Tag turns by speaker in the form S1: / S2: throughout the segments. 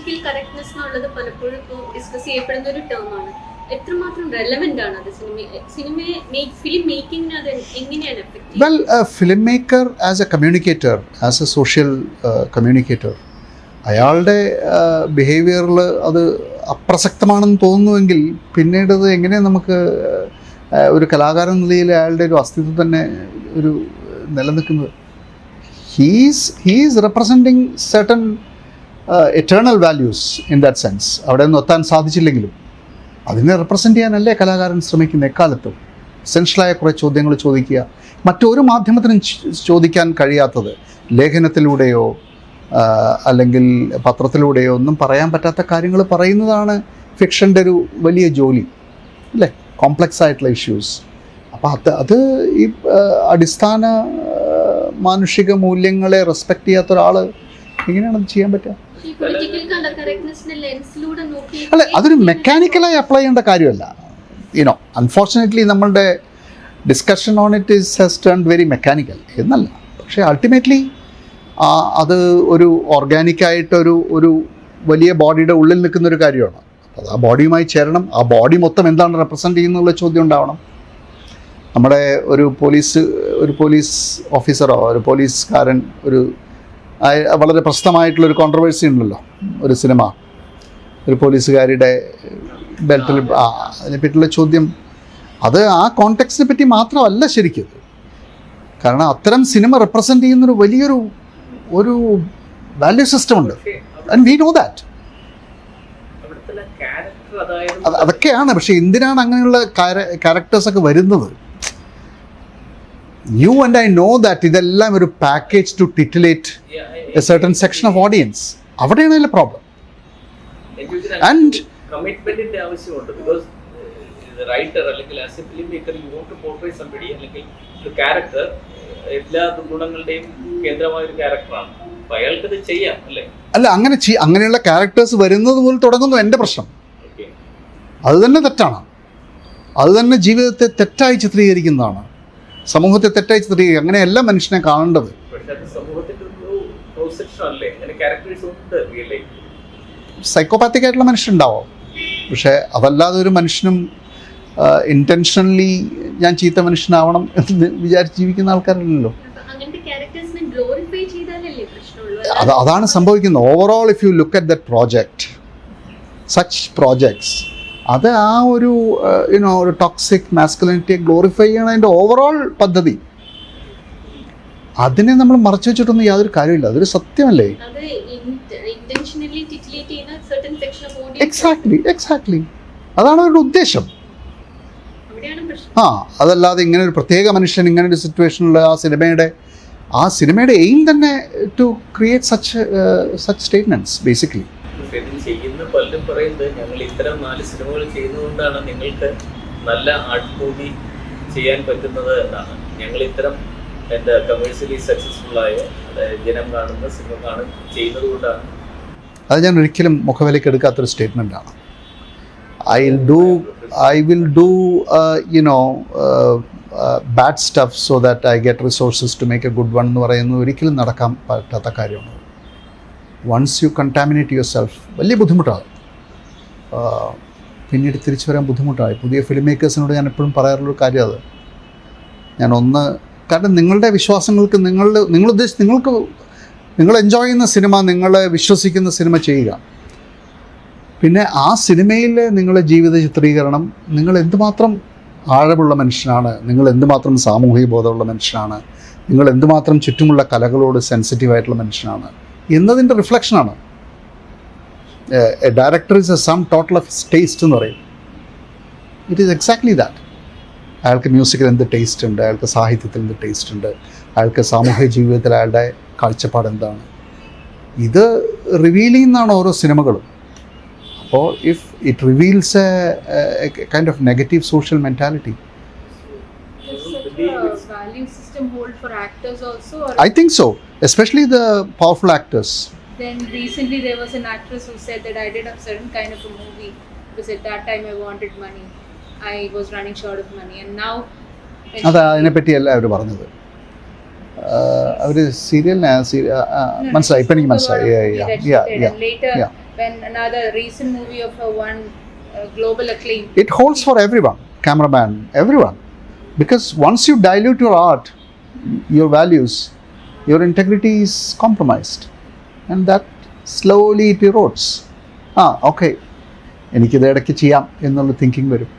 S1: Political correctness എന്നുള്ളത് പലപ്പോഴും ഇപ്പോൾ ഡിസ്കസ് ചെയ്യപ്പെടുന്ന ഒരു ടേമാണ്. എത്രമാത്രം റെലവെന്റ് ആണ് അത് ഫിലിം മേക്കിങ്ങിന് അത് എങ്ങനെയാണ് effective?
S2: Well, film maker as A communicator, as A social communicator, അയാളുടെ ബിഹേവിയറിൽ അത് അപ്രസക്തമാണെന്ന് തോന്നുന്നുവെങ്കിൽ പിന്നീട് അത് എങ്ങനെ നമുക്ക് ഒരു കലാകാരൻ നിലയിൽ അയാളുടെ ഒരു അസ്തിത്വം തന്നെ ഒരു നിലനിൽക്കുന്നത്? He's representing certain eternal values in that sense. അവിടെ ഒന്നും എത്താൻ സാധിച്ചില്ലെങ്കിലും അതിനെ റെപ്രസെൻ്റ് ചെയ്യാനല്ലേ കലാകാരൻ ശ്രമിക്കുന്ന എക്കാലത്തും. എസെൻഷ്യലായ കുറേ ചോദ്യങ്ങൾ ചോദിക്കുക, മറ്റൊരു മാധ്യമത്തിനും ചോദിക്കാൻ കഴിയാത്തത് ലേഖനത്തിലൂടെയോ അല്ലെങ്കിൽ പത്രത്തിലൂടെയോ ഒന്നും പറയാൻ പറ്റാത്ത കാര്യങ്ങൾ പറയുന്നതാണ് ഫിക്ഷൻ്റെ ഒരു വലിയ ജോലി അല്ലേ, കോംപ്ലക്സ് ആയിട്ടുള്ള ഇഷ്യൂസ്. അപ്പോൾ അത് ഈ അടിസ്ഥാന മാനുഷിക മൂല്യങ്ങളെ റെസ്പെക്റ്റ് ചെയ്യാത്ത ഒരാൾ എങ്ങനെയാണ് അത് ചെയ്യാൻ പറ്റുക? അല്ല, അതൊരു മെക്കാനിക്കലായി അപ്ലൈ ചെയ്യേണ്ട കാര്യമല്ല. യുനോ, അൺഫോർച്ചുനേറ്റ്ലി നമ്മളുടെ discussion on it has turned very mechanical എന്നല്ല, പക്ഷേ അൾട്ടിമേറ്റ്ലി അത് ഒരു ഓർഗാനിക്കായിട്ടൊരു വലിയ ബോഡിയുടെ ഉള്ളിൽ നിൽക്കുന്നൊരു കാര്യമാണ്. അത് ആ ബോഡിയുമായി ചേരണം. ആ ബോഡി മൊത്തം എന്താണ് റെപ്രസെൻ്റ് ചെയ്യുന്നുള്ള ചോദ്യം ഉണ്ടാവണം. നമ്മുടെ ഒരു പോലീസ് ഓഫീസറോ ഒരു പോലീസുകാരൻ വളരെ പ്രശസ്തമായിട്ടുള്ളൊരു കോൺട്രവേഴ്സി ഉണ്ടല്ലോ, ഒരു സിനിമ, ഒരു പോലീസുകാരിയുടെ ബെൽറ്റിൽ അതിനെപ്പറ്റിയുള്ള ചോദ്യം, അത് ആ കോണ്ടെക്സ്റ്റിനെ പറ്റി മാത്രമല്ല ശരിക്കും. കാരണം അത്തരം സിനിമ റെപ്രസെൻ്റ് ചെയ്യുന്നൊരു വലിയൊരു വാല്യൂ സിസ്റ്റം ഉണ്ട്. And we know that. അതൊക്കെയാണ്. പക്ഷേ എന്തിനാണ് അങ്ങനെയുള്ള ക്യാരക്ടേഴ്സൊക്കെ വരുന്നത്? You and I know that ഇതെല്ലാം ഒരു package to titillate a certain section of audience. അവിടെയാണ് അതിലെ പ്രോബ്ലം. ആൻഡ്
S3: കമ്മിറ്റ്മെന്റിന്റെ ആവശ്യമുണ്ട്. ബിക്കോസ് റൈറ്റർ അല്ലെങ്കിൽ as a film maker you want to portray somebody, അല്ലെങ്കിൽ ഒരു ക്യാരക്ടർ എല്ലാ ഗുണങ്ങളുടെയും കേന്ദ്രമായ ഒരു ക്യാരക്ടറാണ്. അപ്പോൾ അയാൾക്കത് ചെയ്യാം അല്ലേ? അല്ല,
S2: അങ്ങനെയുള്ള ക്യാരക്ടേഴ്സ് വരുന്നത് മുതൽ തുടങ്ങുന്നു എൻ്റെ പ്രശ്നം. അത് തന്നെ തെറ്റാണ്. അത് തന്നെ ജീവിതത്തെ തെറ്റായി ചിത്രീകരിക്കുന്നതാണ്, സമൂഹത്തെ തെറ്റായി ചിത്രീകരിക്കുക. അങ്ങനെയല്ല മനുഷ്യനെ കാണേണ്ടത്. സൈക്കോപാത്തിക് ആയിട്ടുള്ള മനുഷ്യരുണ്ടാവും, പക്ഷേ അതല്ലാതെ ഒരു മനുഷ്യനും ഇൻറ്റൻഷനലി ഞാൻ ചീത്ത മനുഷ്യനാവണം എന്ന് വിചാരിച്ച് ജീവിക്കുന്ന ആൾക്കാരല്ലല്ലോ. അതാണ് സംഭവിക്കുന്നത്. Overall if you look at that project, such projects, അത് ആ ഒരു ഒരു ടോക്സിക് മാസ്കുലിനിറ്റിയെ ഗ്ലോറിഫൈ ചെയ്യണം അതിൻ്റെ ഓവറോൾ പദ്ധതി. അതിനെ നമ്മൾ മറച്ചു വെച്ചിട്ടൊന്നും യാതൊരു കാര്യമില്ല. അതൊരു സത്യമല്ലേ? എക്സാക്ട്ലി അതാണ് അവരുടെ ഉദ്ദേശം. അതല്ലാതെ ഇങ്ങനെ ഒരു പ്രത്യേക മനുഷ്യൻ ഇങ്ങനെ ഒരു സിറ്റുവേഷനിൽ ആ സിനിമയുടെ എയിം തന്നെ to create such statements basically.
S3: ചെയ്യുന്ന പലരും പറയുന്നത് ഞങ്ങൾ ഇത്തരം 4 സിനിമകൾ ചെയ്യുന്നതുകൊണ്ടാണ് നിങ്ങൾക്ക് നല്ല ആർട്ട് മൂവി ചെയ്യാൻ പറ്റുന്നത് എന്നാണ്. ഞങ്ങൾ ഇത്തരം കമേഴ്ഷ്യലി സക്സസ്ഫുള്ളായ ജനം കാണുന്ന സിനിമ ചെയ്യുന്നത് കൊണ്ടാണ്.
S2: അത് ഞാൻ ഒരിക്കലും മുഖവിലേക്ക് എടുക്കാത്തൊരു സ്റ്റേറ്റ്മെൻറ്റാണ്. I will do bad stuff so that I get resources to make a good one എന്ന് പറയുന്നത് ഒരിക്കലും നടക്കാൻ പറ്റാത്ത കാര്യമാണ്. Once you contaminate yourself വലിയ ബുദ്ധിമുട്ടാണ്. പിന്നീട് തിരിച്ചു വരാൻ ബുദ്ധിമുട്ടായി. പുതിയ ഫിലിം മേക്കേഴ്സിനോട് ഞാൻ എപ്പോഴും പറയാറുള്ളൊരു കാര്യം അത്. കാരണം നിങ്ങളുടെ വിശ്വാസങ്ങൾക്ക് നിങ്ങൾ എൻജോയ് ചെയ്യുന്ന സിനിമ, നിങ്ങൾ വിശ്വസിക്കുന്ന സിനിമ ചെയ്യുക. പിന്നെ ആ സിനിമയിൽ നിങ്ങളുടെ ജീവിത ചിത്രീകരണം, നിങ്ങൾ എന്തുമാത്രം ആഴമുള്ള മനുഷ്യനാണ്, നിങ്ങൾ എന്തുമാത്രം സാമൂഹിക ബോധമുള്ള മനുഷ്യനാണ്, നിങ്ങൾ എന്തുമാത്രം ചുറ്റുമുള്ള കലകളോട് സെൻസിറ്റീവായിട്ടുള്ള മനുഷ്യനാണ് എന്നതിൻ്റെ റിഫ്ലക്ഷനാണ്. A director is a sum total of taste എന്ന് പറയും. It is exactly that. അയാൾക്ക് മ്യൂസിക്കിൽ എന്ത് ടേസ്റ്റ് ഉണ്ട്, അയാൾക്ക് സാഹിത്യത്തിൽ എന്ത് ടേസ്റ്റ് ഉണ്ട്, അയാൾക്ക് സാമൂഹിക ജീവിതത്തിൽ അയാളുടെ കാഴ്ചപ്പാട് എന്താണ്, ഇത് റിവീൽ ചെയ്യുന്നതാണ് ഓരോ സിനിമകളും. അപ്പോൾ if it reveals A kind of negative social mentality.
S4: Value system hold for actors also? Or
S2: I think so, especially the powerful actors.
S4: Then recently there was an actress who said that I did a certain kind of a movie because at that time I wanted money. I was running short of money and now
S2: അതിനെപ്പറ്റിയല്ല അവർ പറഞ്ഞത്. അവർ serial മനസ്സിലായി, ഇപ്പം എനിക്ക് മനസ്സിലായി.
S4: later when another recent movie of her won global acclaim.
S2: It holds for everyone, cameraman, everyone. Because once you dilute your art, your values, your integrity is compromised. And that slowly it erodes. Okay. എനിക്കിത് ഇടയ്ക്ക് ചെയ്യാം എന്നുള്ള thinking വരും.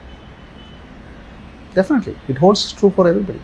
S2: Definitely. It holds true for everybody.